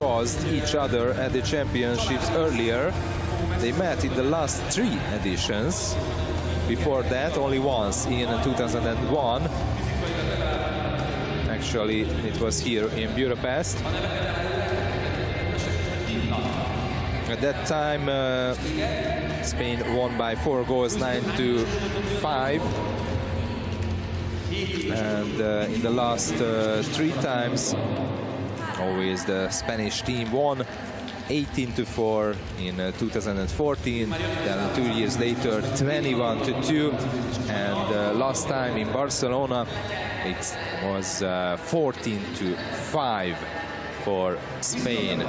Crossed each other at the championships earlier. They met in the last 3 editions. Before that, only once in 2001. Actually, it was here in Budapest. At that time, Spain won by 4 goals, 9-5. And in the last 3 times, always the Spanish team won. 18-4 in 2014, then 2 years later 21-2, and last time in Barcelona it was 14-5 for Spain.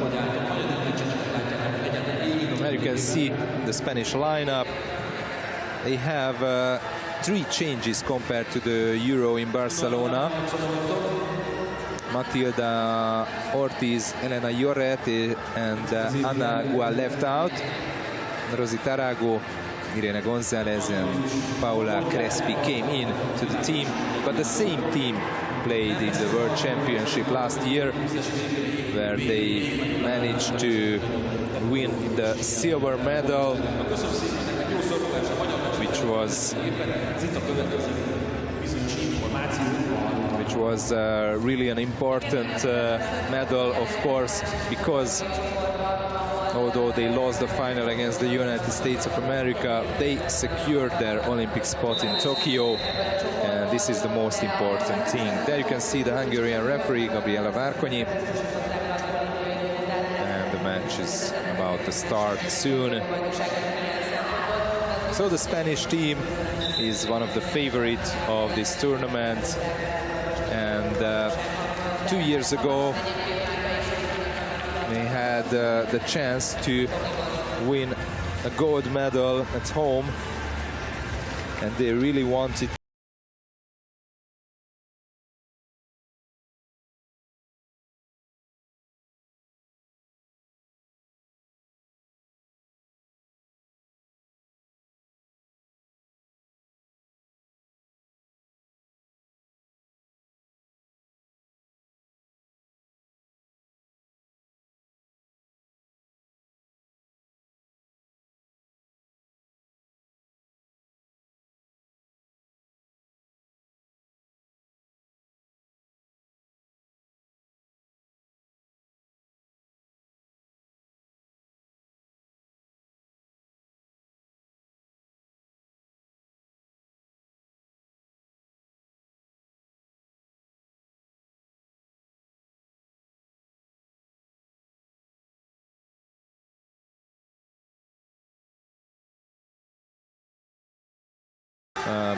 There you can see the Spanish lineup. They have 3 changes compared to the Euro in Barcelona. Matilda Ortiz, Elena Lloret and Ana Gua left out. Rosy Tarago, Irene Gonzalez and Paula Crespi came in to the team. But the same team played in the World Championship last year, where they managed to win the silver medal, which was really an important medal, of course, because although they lost the final against the United States of America, they secured their Olympic spot in Tokyo, and this is the most important thing. There you can see the Hungarian referee, Gabriela Várkonyi, and the match is about to start soon. So the Spanish team is one of the favorites of this tournament. And 2 years ago, they had the chance to win a gold medal at home, and they really wanted.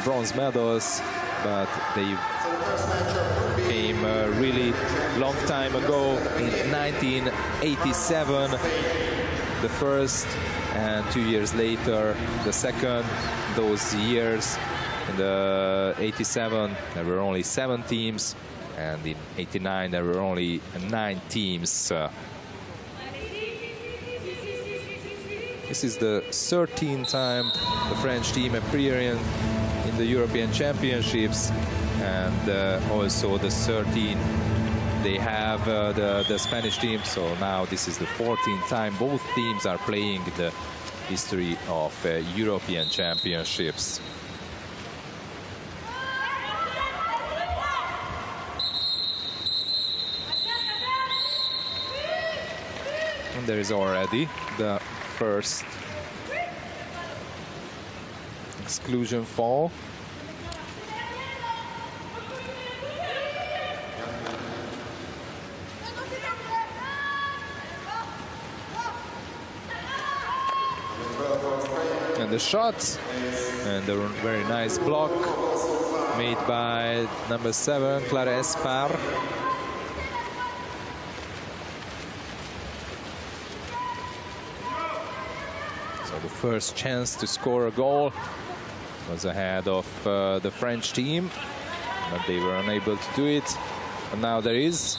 Bronze medals, but they came a really long time ago in 1987, the first, and 2 years later the second. Those years, in the 87 there were only 7 teams, and in 89 there were only 9 teams. This is the 13th time the French team appearing in the European Championships, and also the 13th they have the Spanish team. So now this is the 14th time both teams are playing in the history of European Championships. And there is already the first exclusion fall. And the shot, and a very nice block made by number 7, Clara Espar. The first chance to score a goal was ahead of the French team, but they were unable to do it. And now there is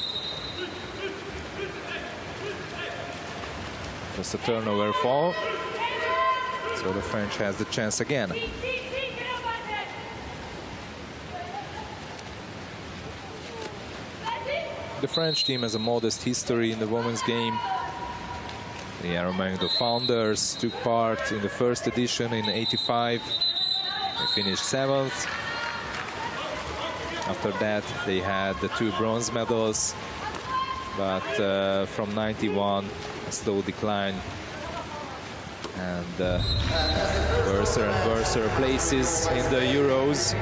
just a turnover fall, so the French has the chance again. The French team has a modest history in the women's game. They are among the founders, took part in the first edition in '85. They finished 7th. After that, they had the 2 bronze medals, but from '91, a slow decline. And worse and worse places in the Euros.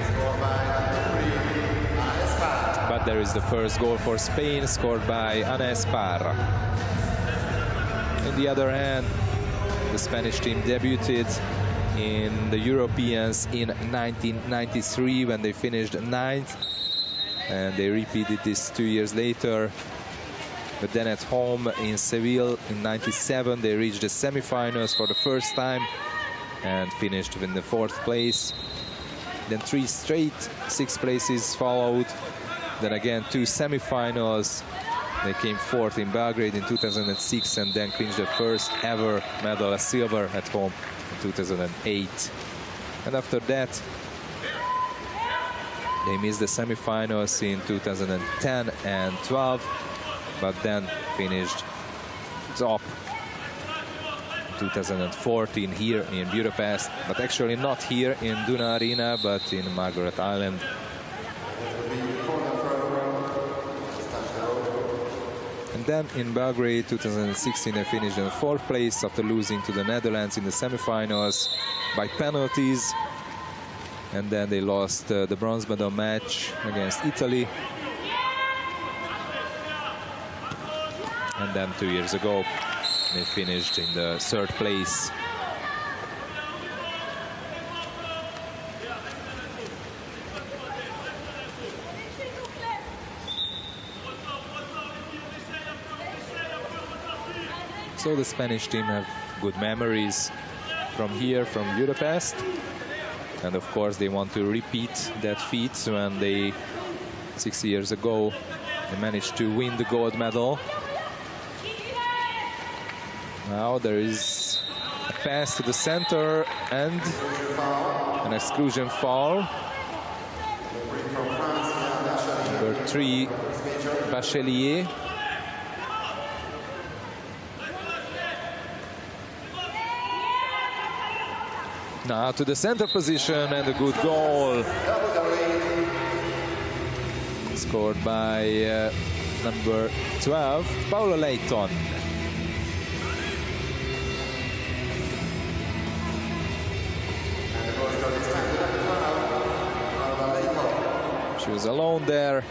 But there is the first goal for Spain, scored by Ana Esparra. On the other hand, the Spanish team debuted in the Europeans in 1993 when they finished 9th. And they repeated this 2 years later. But then at home in Seville in '97, they reached the semi-finals for the first time and finished in the 4th place. Then 3 straight 6th places followed. Then again 2 semi-finals. They came 4th in Belgrade in 2006 and then clinched the first ever medal, a silver, at home in 2008. And after that, they missed the semi-finals in 2010 and 12. But then finished top 2014 here in Budapest, but actually not here in Duna Arena, but in Margaret Island. And then in Belgrade 2016 they finished in 4th place after losing to the Netherlands in the semi-finals by penalties. And then they lost the bronze medal match against Italy. And then 2 years ago, they finished in the 3rd place. So the Spanish team have good memories from here, from Budapest. And of course, they want to repeat that feat when they, 6 years ago, they managed to win the gold medal. Now there is a pass to the center and an exclusion foul. Number 3, Bachelier. Now to the center position and a good goal. Scored by number 12, Paula Leighton. She was alone there,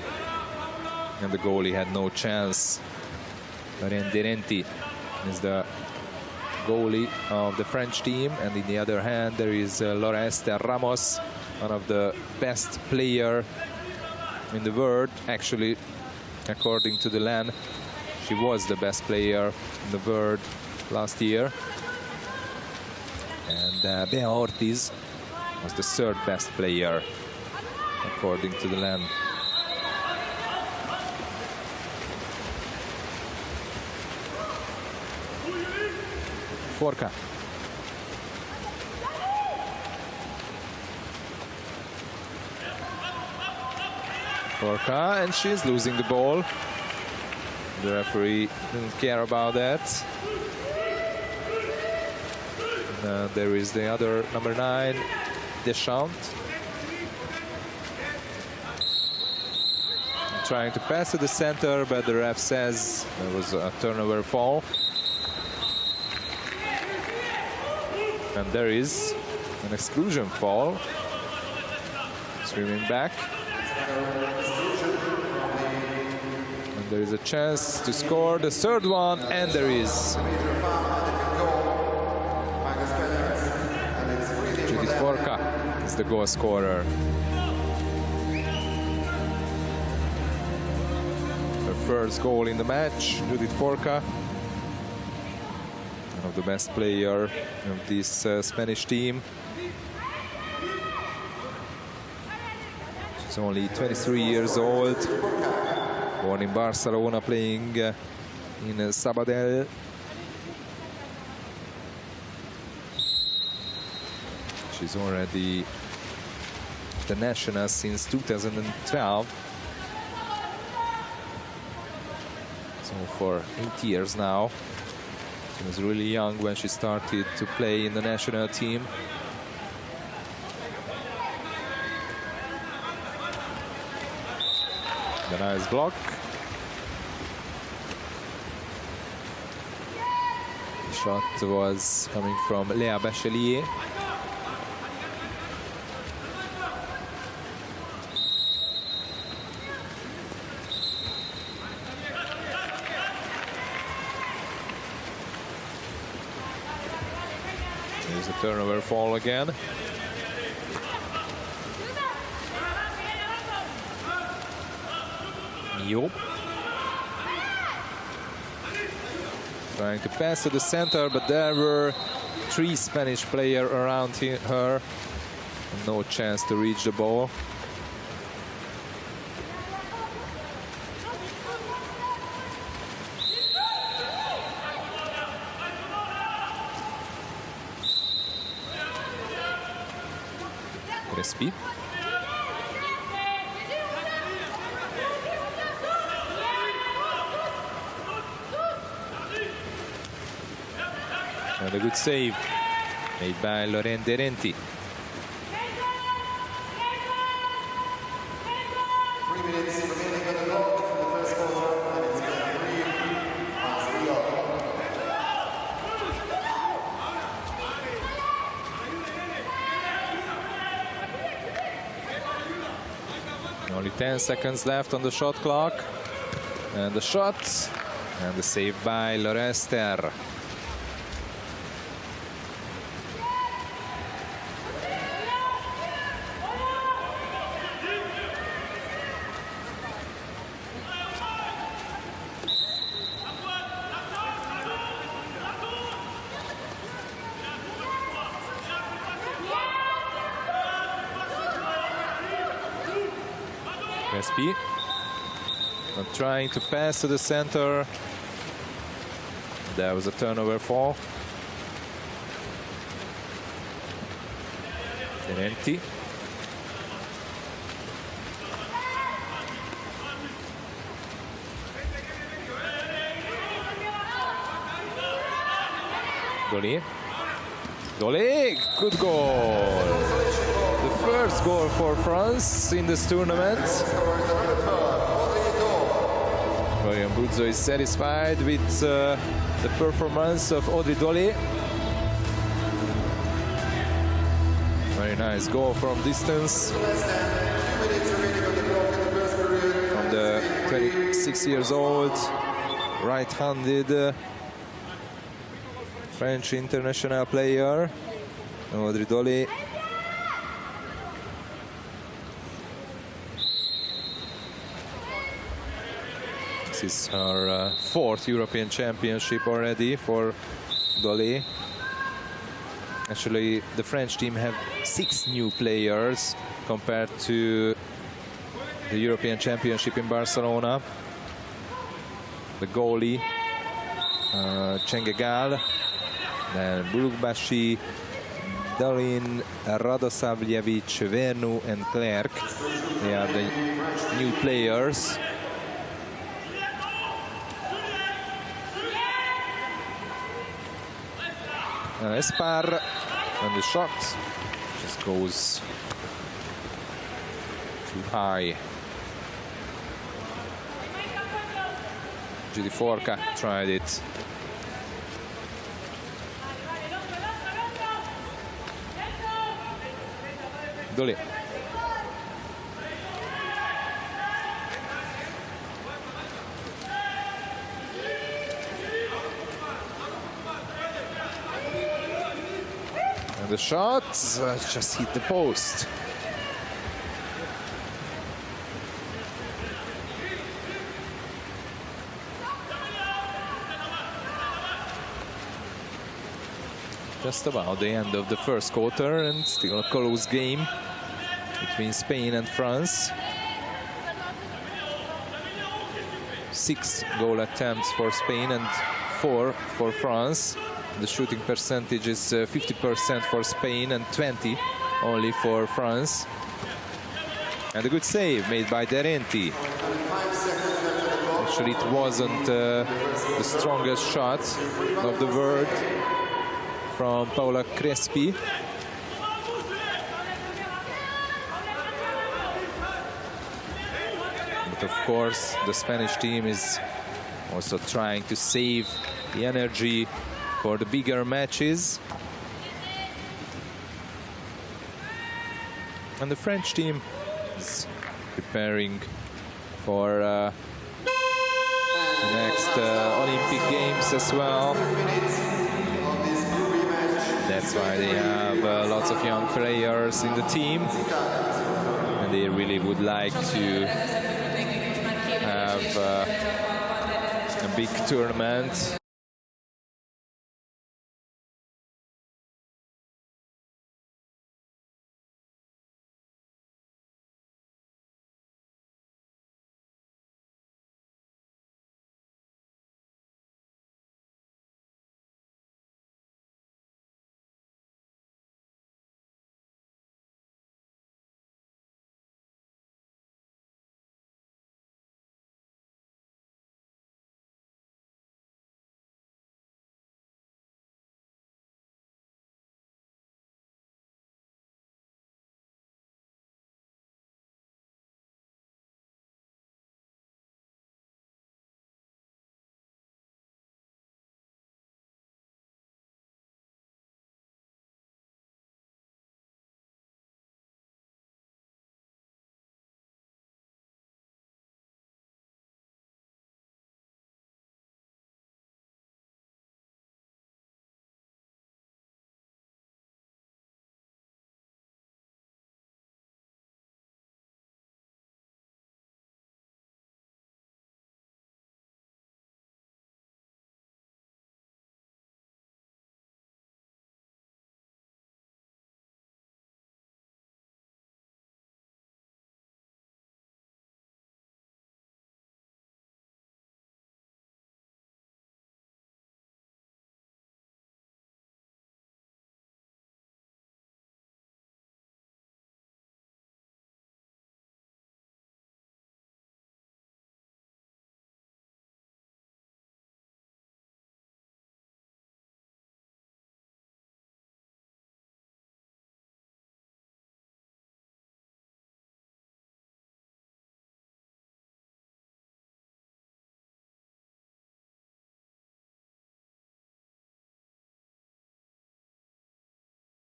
and the goalie had no chance. Marianne Derenti is the goalie of the French team, and in the other hand there is Laura-Esther Ramos, one of the best player in the world. Actually, according to the LAN, she was the best player in the world last year. And Bea Ortiz was the 3rd best player according to the LAN. Forca. Forca, and she's losing the ball. The referee didn't care about that. There is the other number 9, Deschamps. Trying to pass to the center, but the ref says there was a turnover foul. And there is an exclusion foul. Streaming back. And there is a chance to score the 3rd one, and there is. Judith Forca is the goal scorer. First goal in the match, Judith Forca, one of the best players of this Spanish team. She's only 23 years old, born in Barcelona, playing in Sabadell. She's already the national since 2012. So for 8 years now. She was really young when she started to play in the national team. The nice block. The shot was coming from Léa Bachelier. There's a turnover fall again. Mio. Trying to pass to the center, but there were 3 Spanish players around her. No chance to reach the ball. Crespi. And a good save made by Lorraine Derenti. Only 10 seconds left on the shot clock. And the shot and the save by Lorester. Crespi. Not trying to pass to the center. There was a turnover fall. Derenti. Dolly. Dolly, good goal. The first goal for France in this tournament. Florian Buzzo is satisfied with the performance of Audrey Dolly. Very nice goal from distance. From the 26 years old, right-handed French international player, Audrey Dolly. This is her 4th European Championship already for Dolly. Actually, the French team have 6 new players compared to the European Championship in Barcelona. The goalie, Csengegal, then Bulukbashi, Dalin, Radosavljevic, Vernu and Clerc. They are the new players. Espar, and the shot just goes too high. Judy Forca tried it. Dolly. And the shot just hit the post. Just about the end of the first quarter, and still a close game between Spain and France. 6 goal attempts for Spain and 4 for France. The shooting percentage is 50% for Spain and 20 only for France. And a good save made by Derenti. Actually, it wasn't the strongest shot of the world from Paola Crespi. But of course, the Spanish team is also trying to save the energy for the bigger matches. And the French team is preparing for the next Olympic Games as well. That's why they have lots of young players in the team. And they really would like to have a big tournament.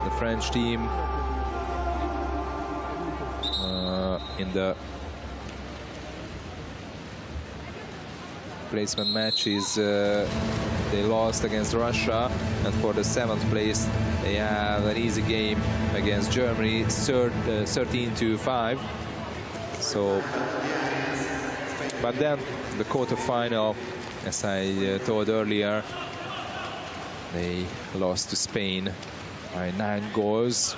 The French team in the placement matches they lost against Russia, and for the 7th place they have an easy game against Germany, 13-5. So, but then the quarterfinal, as I told earlier, they lost to Spain by 9 goals,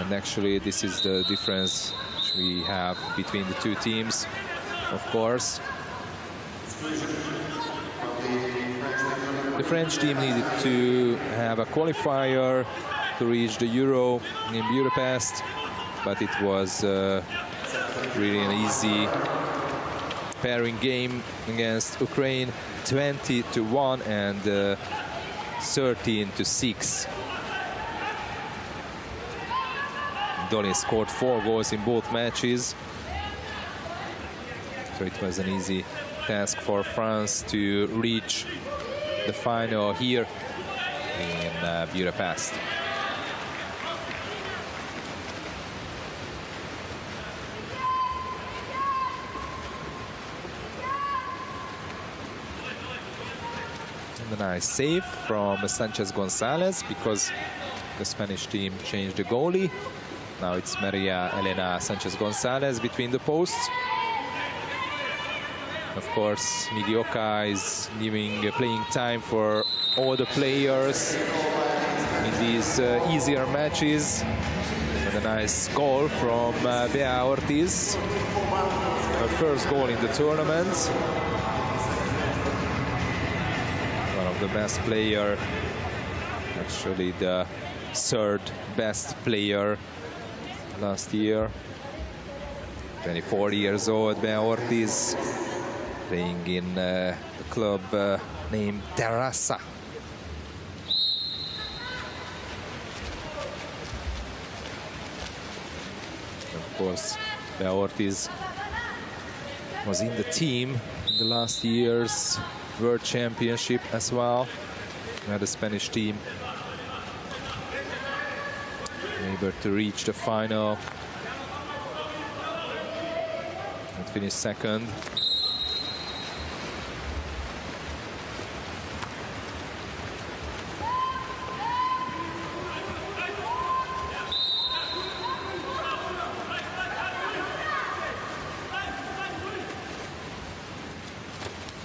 and actually this is the difference which we have between the two teams, of course. The French team needed to have a qualifier to reach the Euro in Budapest, but it was really an easy pairing game against Ukraine, 20-1 and 13-6. Dolin scored 4 goals in both matches, so it was an easy task for France to reach the final here in Budapest. And a nice save from Sanchez Gonzalez, because the Spanish team changed the goalie. Now it's Maria Elena Sanchez Gonzalez between the posts. Of course, Midioka is giving playing time for all the players in these easier matches. And a nice goal from Bea Ortiz, her first goal in the tournament. One of the best player, actually the 3rd best player last year. 24 years old, Ben Ortiz, playing in the club named Terrassa. Of course, Ben Ortiz was in the team in the last year's World Championship as well. Had the Spanish team able to reach the final and finish second.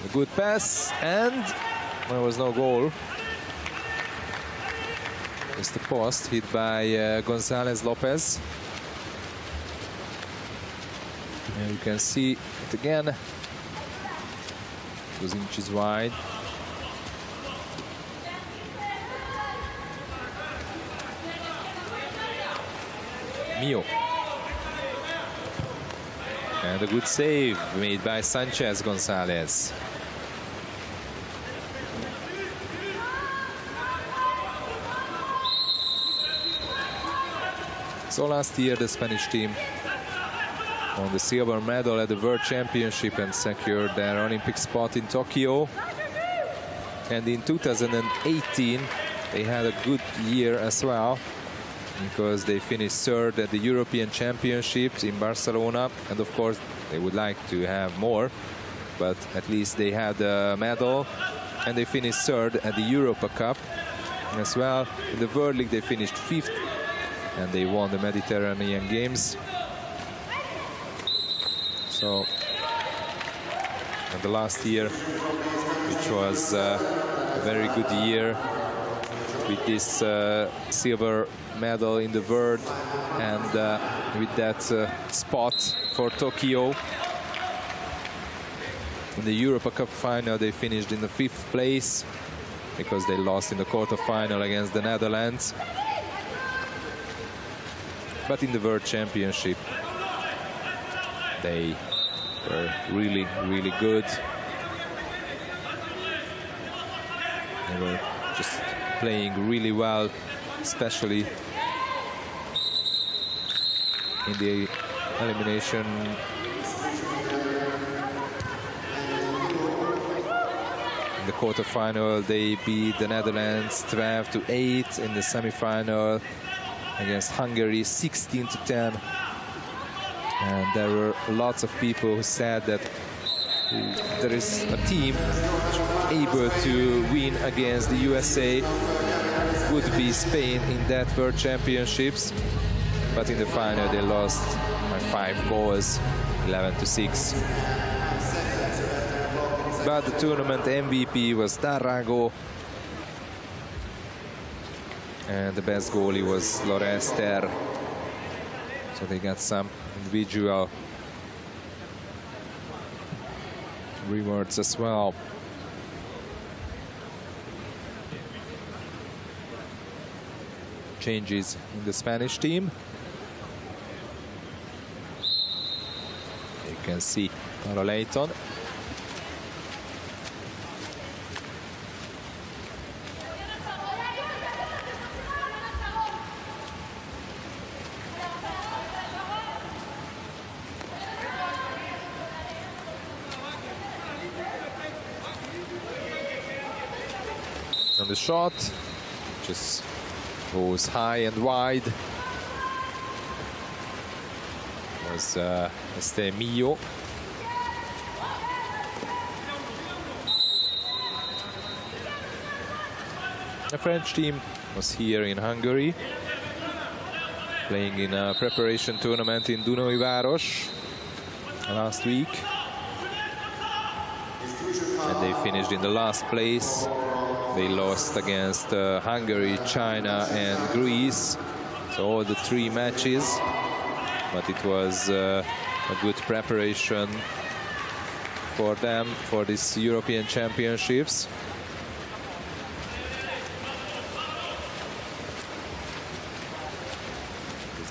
A good pass, and there was no goal. It's the post hit by Gonzalez Lopez. And you can see it again. It was inches wide. Mio. And a good save made by Sanchez Gonzalez. So last year the Spanish team won the silver medal at the World Championship and secured their Olympic spot in Tokyo. And in 2018 they had a good year as well, because they finished third at the European Championships in Barcelona, and of course they would like to have more, but at least they had a medal. And they finished third at the Europa Cup as well. In the World League they finished fifth, and they won the Mediterranean Games. So, and the last year, which was a very good year, with this silver medal in the world, and with that spot for Tokyo. In the Europa Cup final, they finished in the 5th place because they lost in the quarter-final against the Netherlands. But in the World Championship, they were really, really good. They were just playing really well, especially in the elimination. In the quarter-final, they beat the Netherlands 12-8. In the semi-final against Hungary, 16-10. And there were lots of people who said that there is a team able to win against the USA would be Spain in that World Championships. But in the final they lost by 5 goals, 11-6. But the tournament MVP was Tarrago, and the best goalie was Lorester. So they got some individual rewards as well. Changes in the Spanish team. You can see Leighton. And the shot just goes high and wide. Was Mio. The French team was here in Hungary, playing in a preparation tournament in Dunaújváros last week. And they finished in the last place. They lost against Hungary, China and Greece, so all the 3 matches. But it was a good preparation for them for these European Championships.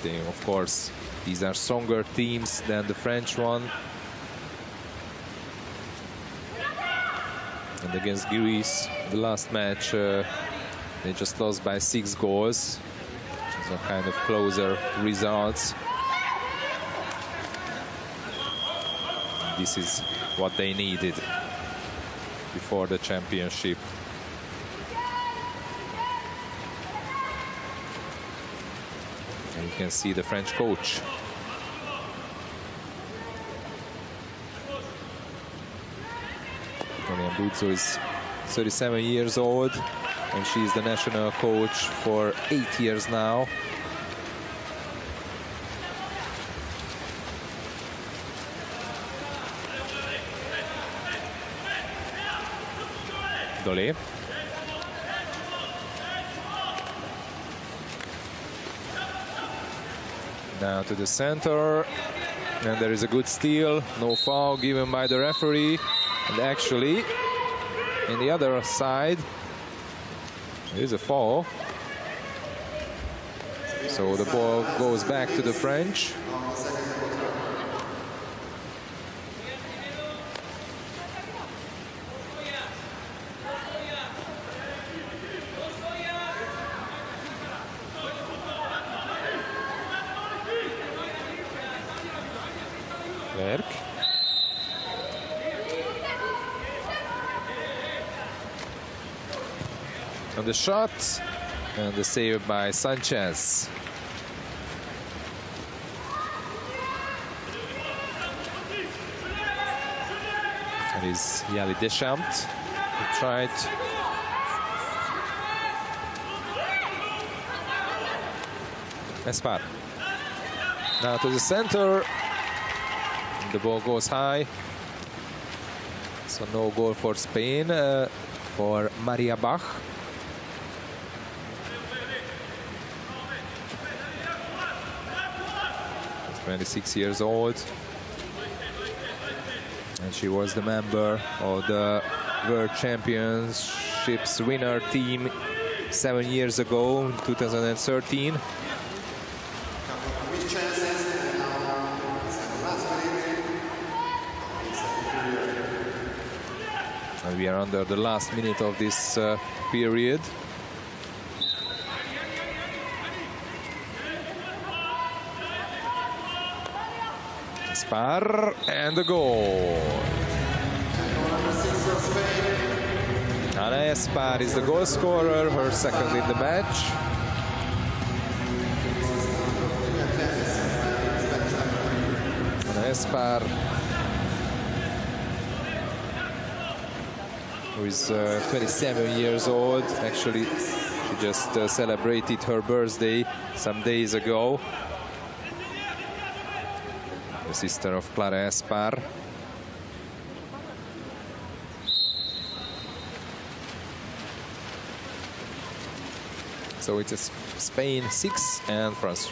They, of course, These are stronger teams than the French one. And against Greece, the last match, they just lost by 6 goals. Which is a kind of closer results. This is what they needed before the championship. And you can see the French coach. Buzzo is 37 years old, and she's the national coach for 8 years now. Dole. Now to the center, and there is a good steal. No foul given by the referee. And actually, in the other side, there is a foul. So the ball goes back to the French. Werk. And the shot, and the save by Sanchez. That is Yali Deschamps, who tried. Espar. Now to the center. And the ball goes high. So no goal for Spain, for Maria Bach. 26 years old, and she was the member of the World Championships winner team 7 years ago, in 2013. And we are under the last minute of this period. Espar, and the goal. Ana Espar is the goal scorer, her second in the match. Ana Espar, who is 27 years old. Actually, she just celebrated her birthday some days ago. The sister of Clara Espar. So it is Spain 6 and France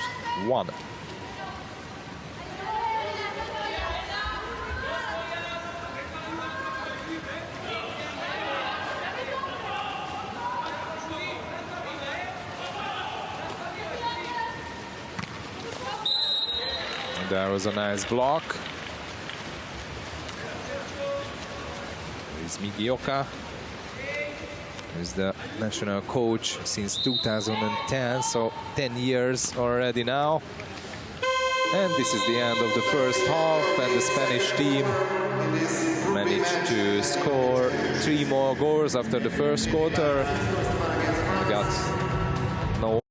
1. There was a nice block. There's Migioka, who's the national coach since 2010, so 10 years already now. And this is the end of the first half, and the Spanish team managed to score 3 more goals after the first quarter. We got no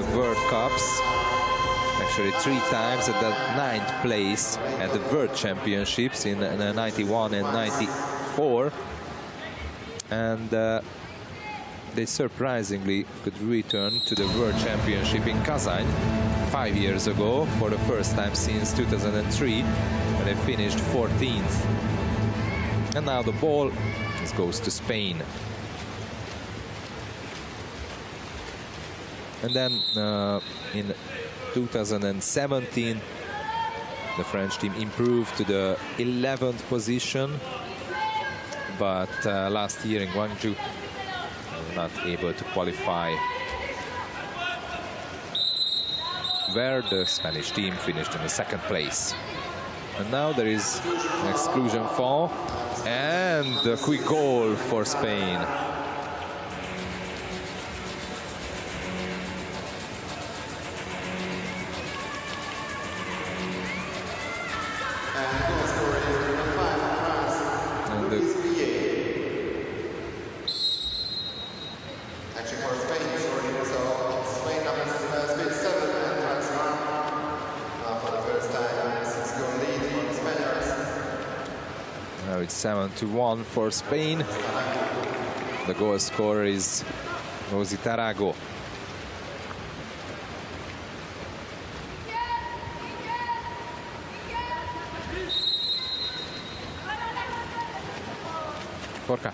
the World Cups. Actually 3 times at the 9th place at the World Championships in 91 and 94. And they surprisingly could return to the World Championship in Kazan 5 years ago for the first time since 2003, when they finished 14th. And now the ball goes to Spain. And then in 2017, the French team improved to the 11th position, but last year in Gwangju, they were not able to qualify, where the Spanish team finished in the 2nd place. And now there is an exclusion foul and a quick goal for Spain. Now it's 7-1 for Spain. The goal scorer is Rosy Tarago. Forca.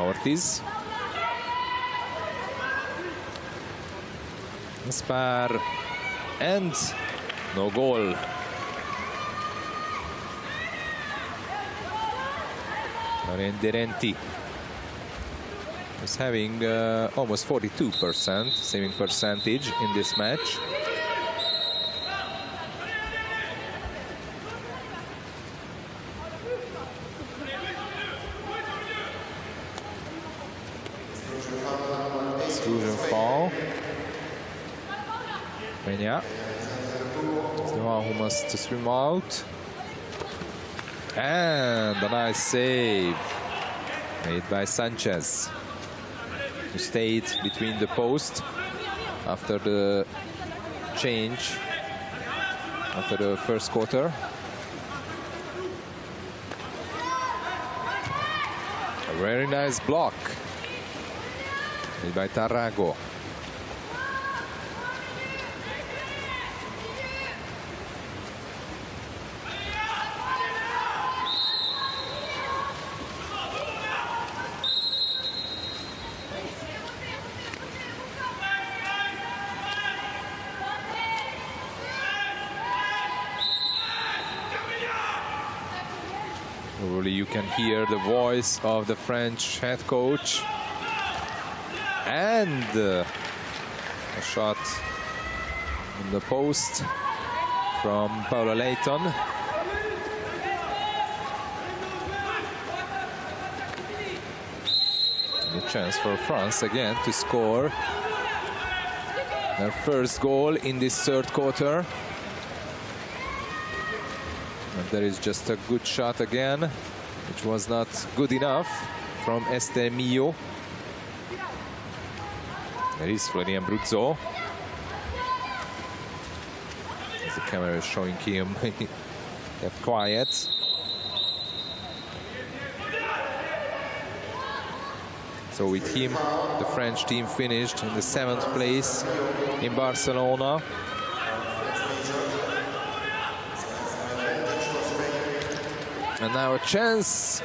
Ortiz. Spar and no goal. Renderenti is having almost 42% saving percentage in this match. Exclusion foul. Peña is the one who must swim out. And a nice save made by Sanchez, who stayed between the post after the change after the first quarter. A very nice block made by Tarago. Probably you can hear the voice of the French head coach. And a shot in the post from Paolo Leighton. And a chance for France again to score their first goal in this third quarter. And there is just a good shot again, which was not good enough from Este Millo. There is Florian Bruzzo. As the camera is showing him, he kept quiet. So with him, the French team finished in the 7th place in Barcelona. And now a chance,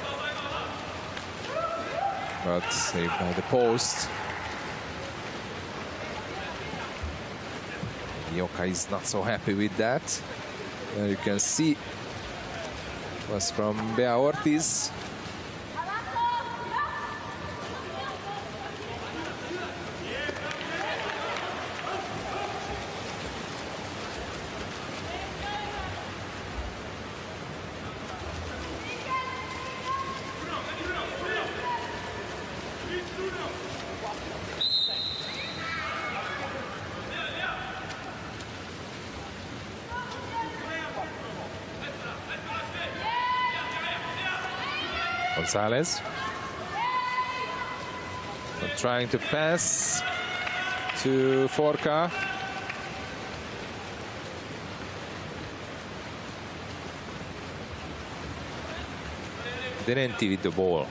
but saved by the post. Yoka is not so happy with that. There you can see it was from Bea Ortiz. Gonzalez. Trying to pass to Forca. Denenti with the ball.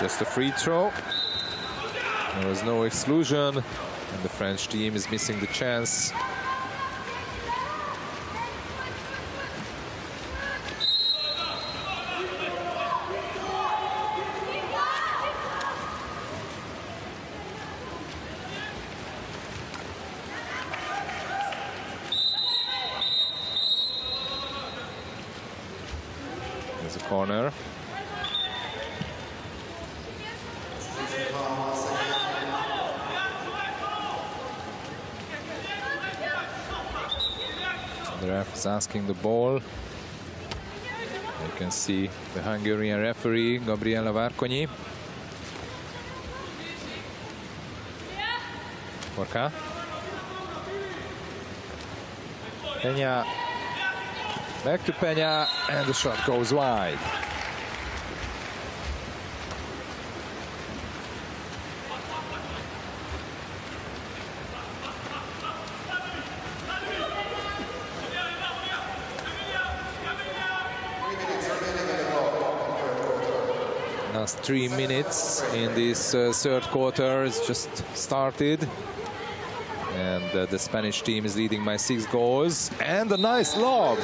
Just a free throw. There was no exclusion, and the French team is missing the chance. There's a corner. The ref is asking the ball. You can see the Hungarian referee, Gabriela Várkonyi. Forca. Peña. Back to Peña, and the shot goes wide. Last 3 minutes in this third quarter has just started, and the Spanish team is leading by 6 goals. And a nice lob.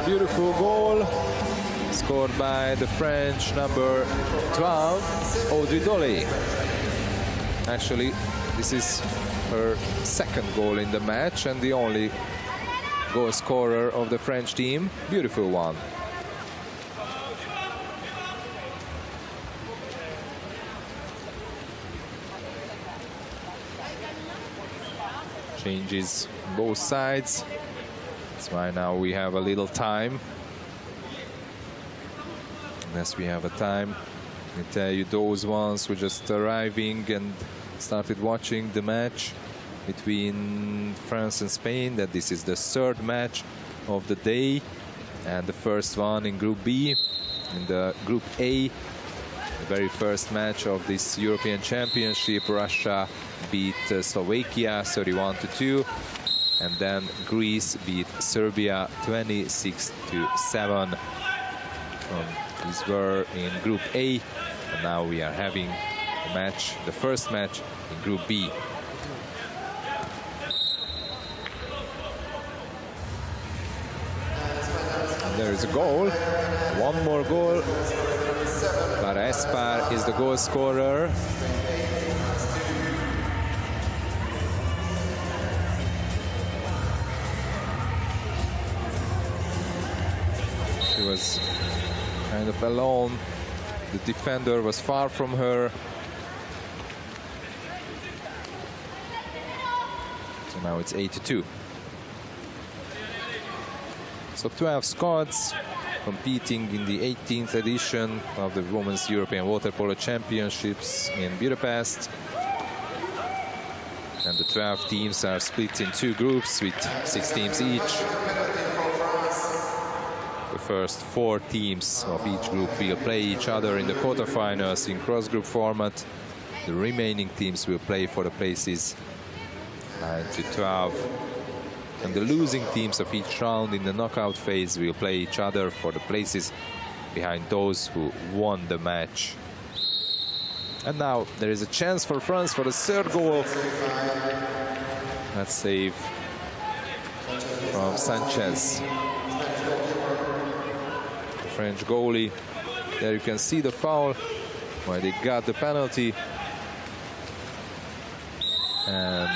Beautiful goal scored by the French number 12, Audrey Dolly. Actually, this is her second goal in the match and the only goal scorer of the French team. Beautiful one. Changes both sides. That's why now we have a little time. Unless we have a time, I tell you, those ones were just arriving and started watching the match between France and Spain, that this is the third match of the day and the first one in Group B. In the Group A, the very first match of this European Championship, Russia beat Slovakia 31-2, and then Greece beat Serbia 26-7. These were in Group A, and now we are having a match, the first match in Group B. And there is a goal, one more goal. Clara Espar is the goal scorer. She was kind of alone. The defender was far from her. So now it's 8-2. So 12 squads competing in the 18th edition of the Women's European Water-Polo Championships in Budapest. And the 12 teams are split in 2 groups with 6 teams each. The first 4 teams of each group will play each other in the quarterfinals in cross-group format. The remaining teams will play for the places 9-12. And the losing teams of each round in the knockout phase will play each other for the places behind those who won the match. And now there is a chance for France for the third goal. That save from Sanchez. The French goalie. There you can see the foul where they got the penalty. And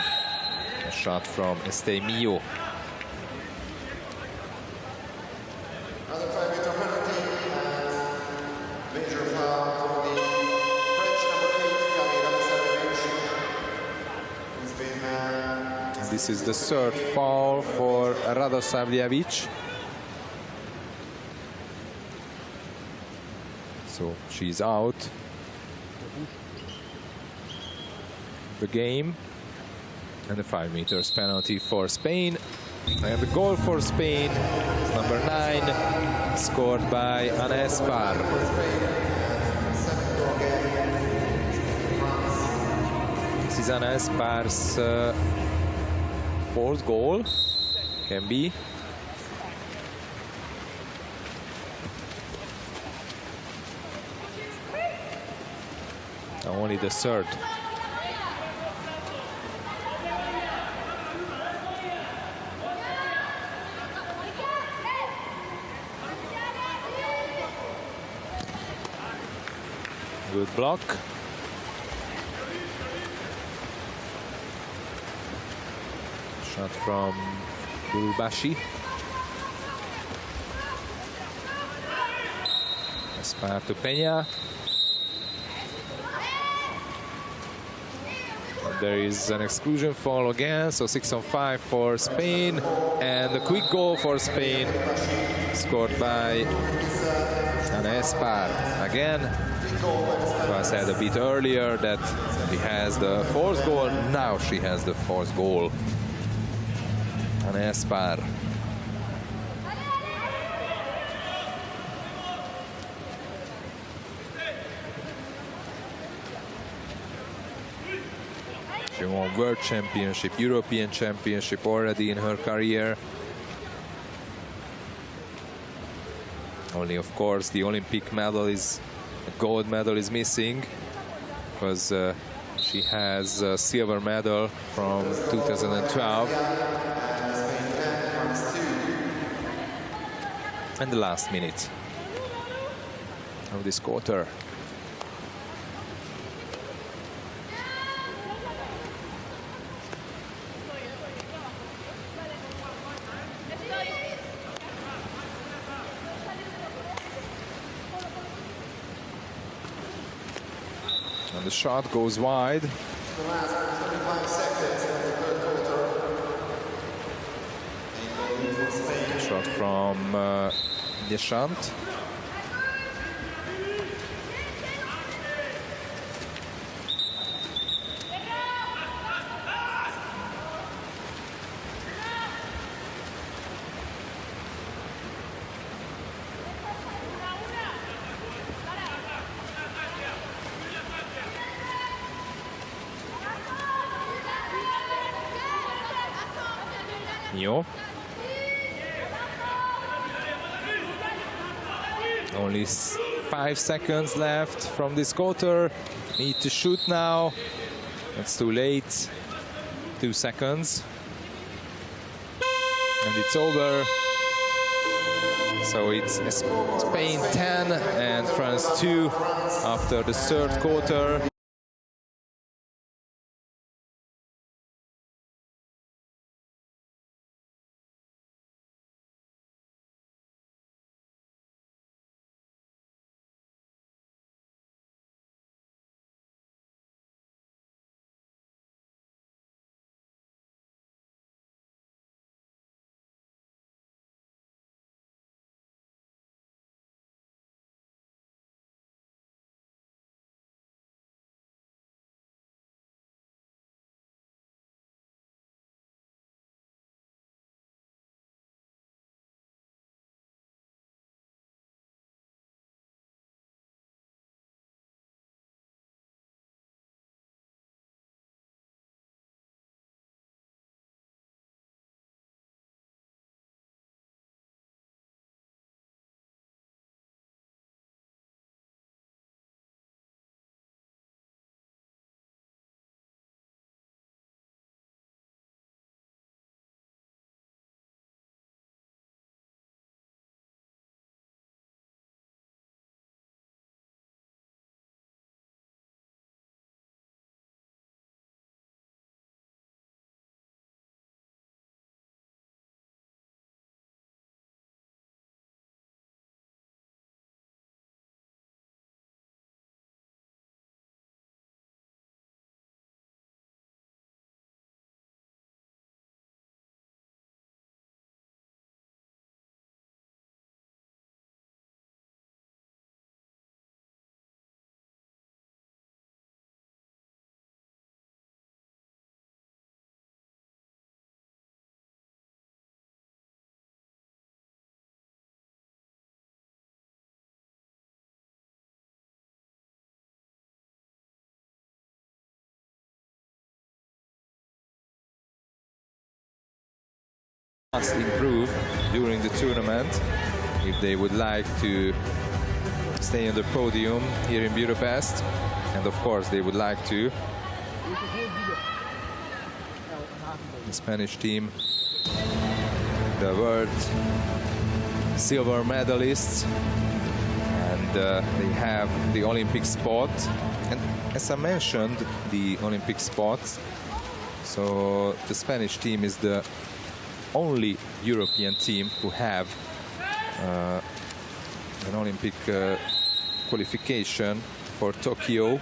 a shot from Estée Millau. This is the third foul for Radosavljevic. So she's out the game. And the 5 meters penalty for Spain. And the goal for Spain, number 9, scored by Ana Espar. This is Ana Espar's 4th goal. Can be. Only the 3rd. Good block. Shot from Bulbashi. Espar to Peña. There is an exclusion foul again, so 6 on 5 for Spain. And a quick goal for Spain, scored by Ana Espar. Again, so I said a bit earlier that she has the 4th goal. Now she has the 4th goal. Ana Espar. She won World Championship, European Championship already in her career. Only, of course, the Olympic medal is, the gold medal is missing, because she has a silver medal from 2012. And the last minute of this quarter. And the shot goes wide. The last 25 seconds of the 3rd quarter. Shot from Deschamps. Nio. Only 5 seconds left from this quarter. Need to shoot now. It's too late. 2 seconds. And it's over. So it's Spain 10 and France 2 after the 3rd quarter. must improve during the tournament if they would like to stay on the podium here in Budapest, and of course they would like to. The Spanish team, the world silver medalists, and they have the Olympic spot. And as I mentioned, the Olympic spot, so the Spanish team is the only European team who have an Olympic qualification for Tokyo,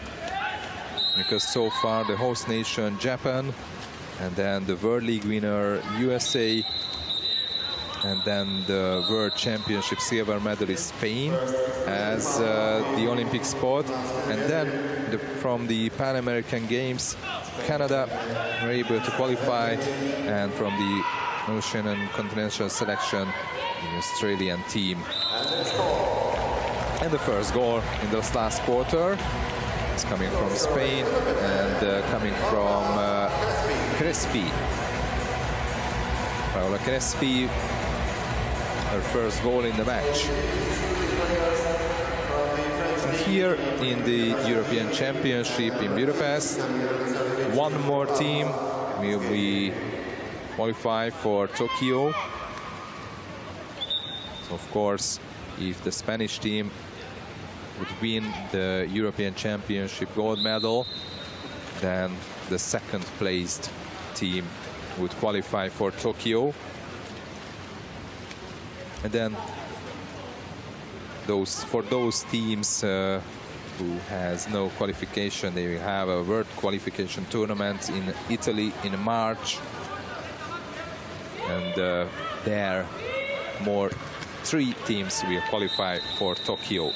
because so far the host nation Japan, and then the World League winner USA, and then the World Championship silver medalist Spain as the Olympic spot, and then from the Pan American Games Canada were able to qualify, and from the Ocean and Continental Selection the Australian team. And the first goal in this last quarter is coming from Spain and coming from Crespi. Paola Crespi, her first goal in the match. And here in the European Championship in Budapest, one more team will be qualified for Tokyo. So of course, if the Spanish team would win the European Championship gold medal, then the second placed team would qualify for Tokyo. And then for those teams who has no qualification, they will have a world qualification tournament in Italy in March. And there three teams will qualify for Tokyo.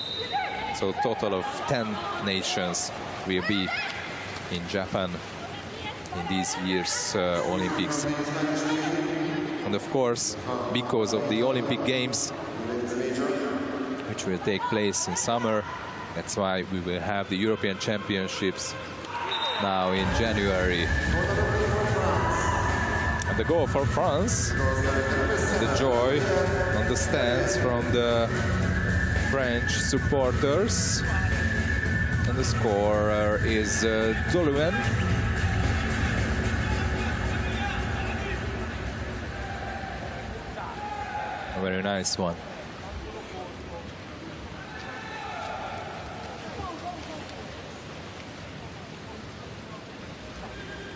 So a total of 10 nations will be in Japan in this year's Olympics. And of course, because of the Olympic Games, which will take place in summer, that's why we will have the European Championships now in January. And the goal for France, the joy on the stands from the French supporters. And the scorer is Doluin. A very nice one.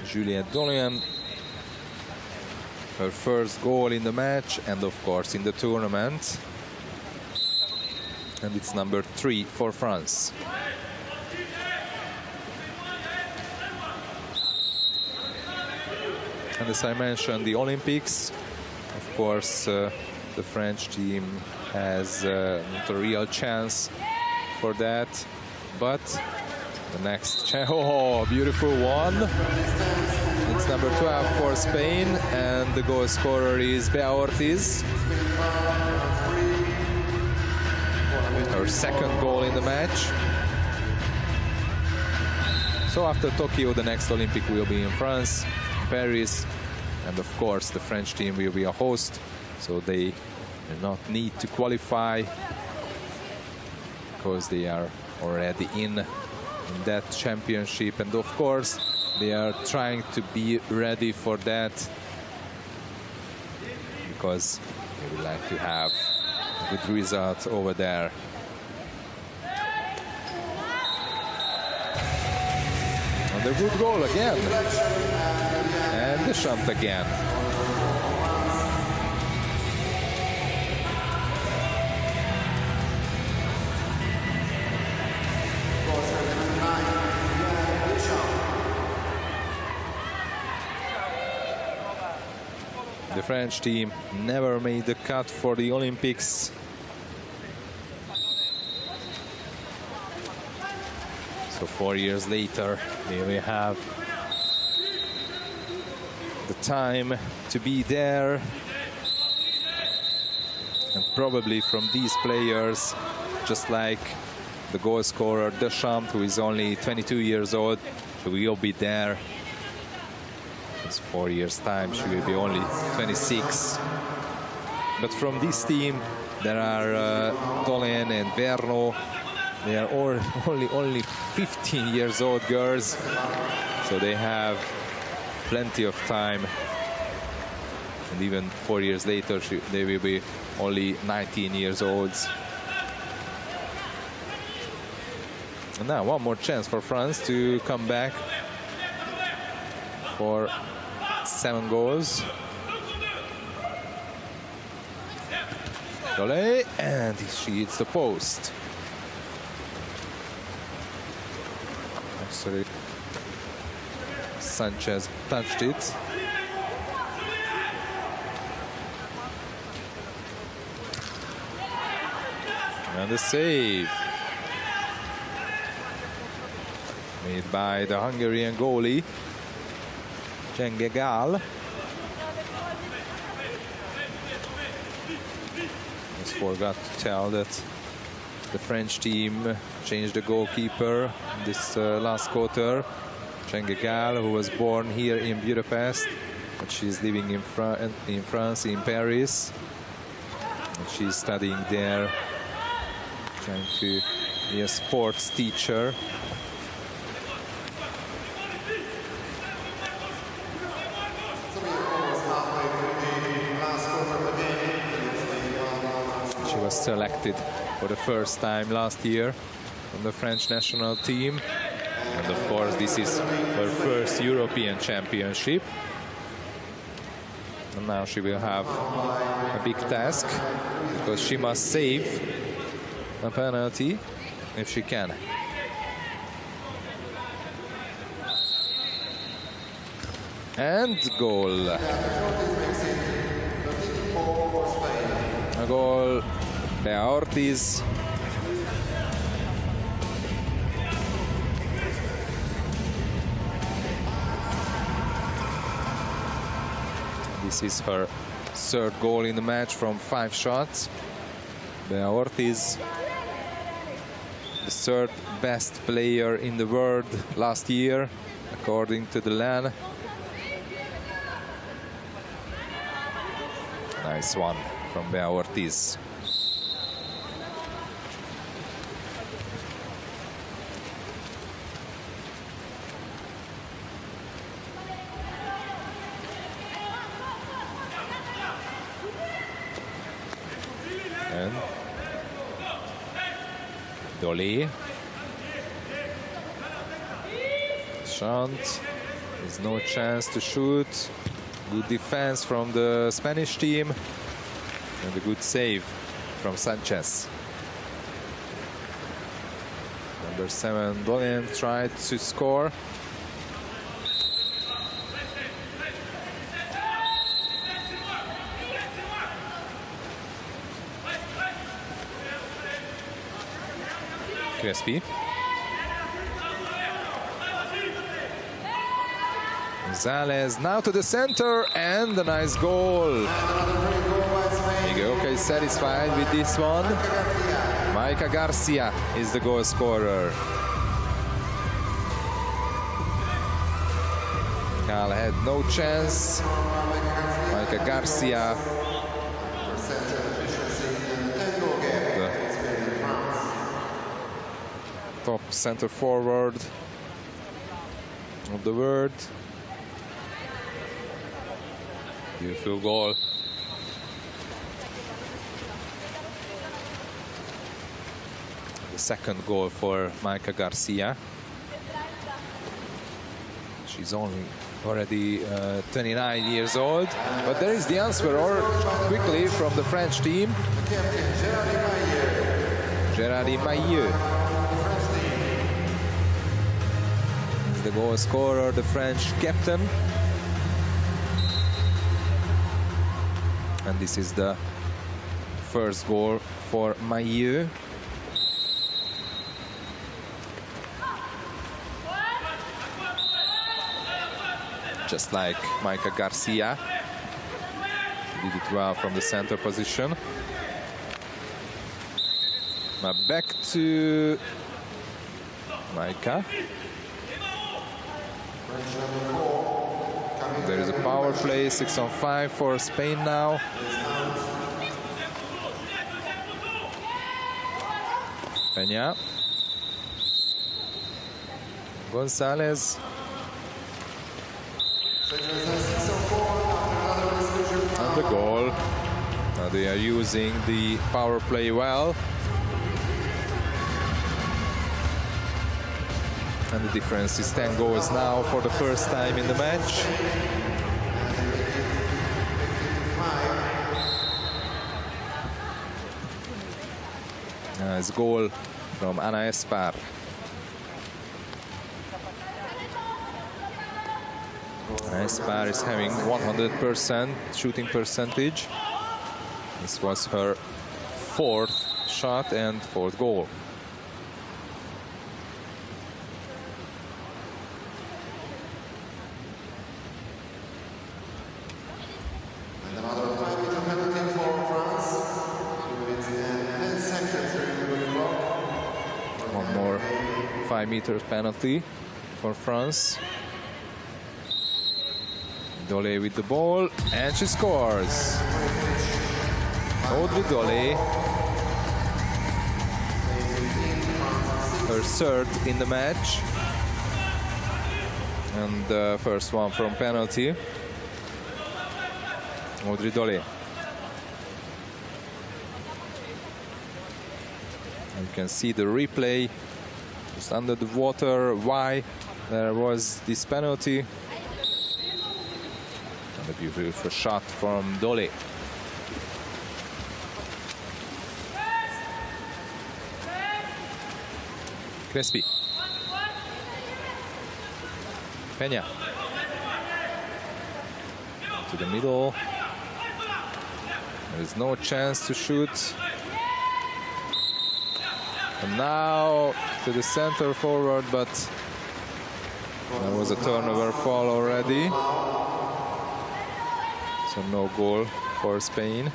Juliette Doluin, her first goal in the match and of course in the tournament. And it's number 3 for France. And as I mentioned, the Olympics, of course, the French team has not a real chance for that. But the next chance, oh, beautiful one. It's number 12 for Spain, and the goal scorer is Bea Ortiz. Her second goal in the match. So after Tokyo, the next Olympic will be in France, Paris, and of course the French team will be a host, so they do not need to qualify because they are already in that championship, and of course they are trying to be ready for that because they would like to have a good result over there. And a good goal again. And Deschamps again. The French team never made the cut for the Olympics. So 4 years later, they will have the time to be there. And probably from these players, just like the goal scorer Deschamps, who is only 22 years old, so will be there In 4 years' time, she will be only 26. But from this team, there are Dolen and Verno. They are all only 15 years old girls, so they have plenty of time. And even 4 years later, they will be only 19 years old. And now one more chance for France to come back for 7 goals. Dole, and she hits the post. Sorry, Sanchez touched it. And the save made by the Hungarian goalie, Csengegal. Just forgot to tell that the French team changed the goalkeeper this last quarter. Csengegal, who was born here in Budapest, but she's living in France, in Paris. And she's studying there, trying to be a sports teacher. She was selected for the first time last year from the French national team. And of course, this is her first European championship. And now she will have a big task, because she must save a penalty if she can. And goal. A goal. Bea Ortiz. This is her third goal in the match from 5 shots. Bea Ortiz, the third best player in the world last year, according to the LAN. Nice one from Bea Ortiz. And Dole. Shot. There's no chance to shoot. Good defense from the Spanish team. And a good save from Sanchez. Number 7, Dolen, tried to score. Crespi. Gonzalez now to the center, and a nice goal. Higuaín is satisfied with this one. Maika Garcia is the goal scorer. Cal had no chance. Maika Garcia, the top center forward of the world. Beautiful goal. The second goal for Maika Garcia. She's already 29 years old, but there is the answer quickly from the French team. Géraldine Mailleux is the goal scorer, the French captain. And this is the first goal for Mailleux. Just like Maika Garcia. Did it well from the center position. Now back to Maika. There is a power play, 6-on-5 for Spain now. Peña. Gonzalez. And the goal. Now they are using the power play well. And the difference is 10 goals now for the first time in the match. Nice goal from Ana Espar. Espar is having 100% shooting percentage. This was her fourth shot and fourth goal. And another 5-meter penalty for France. 2 minutes and 10 seconds remaining on the clock. One more 5-meter penalty for France. Dole with the ball, and she scores. Audrey Dole, her third in the match, and the first one from penalty. Audrey Dole. You can see the replay just under the water why there was this penalty. A beautiful shot from Dole. Crespi. Peña. To the middle. There is no chance to shoot. And now to the center forward, but there was a turnover fall already. So no goal for Spain.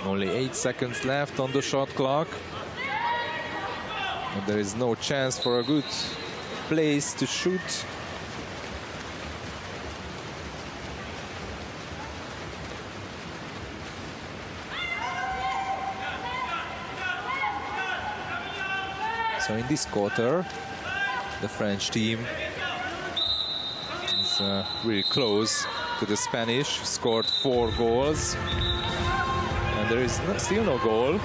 Only 8 seconds left on the shot clock. And there is no chance for a good place to shoot. So in this quarter, the French team is really close to the Spanish, scored 4 goals. And there is still no goal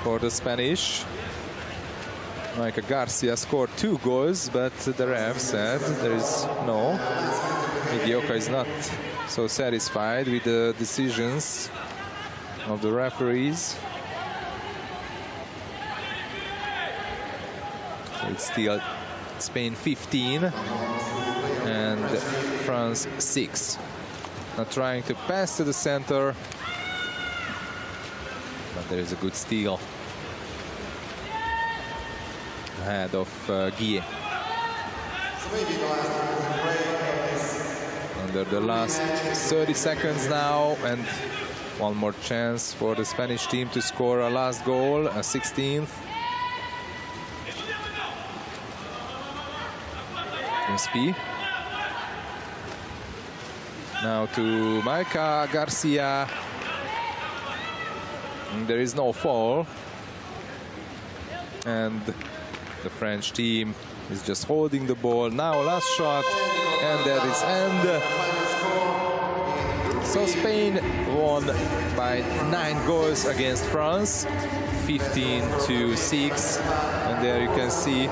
for the Spanish. Micah Garcia scored 2 goals, but the ref said there is no. Hidioka is not so satisfied with the decisions of the referees. It's still Spain 15 and France 6. Now trying to pass to the center, but there is a good steal ahead of Guillet. Under the last 30 seconds now, and one more chance for the Spanish team to score a last goal, a 16th. Crespi. Now to Micah Garcia. And there is no foul. And the French team is just holding the ball. Now last shot, and that is end. So Spain won by 9 goals against France, 15-6. And there you can see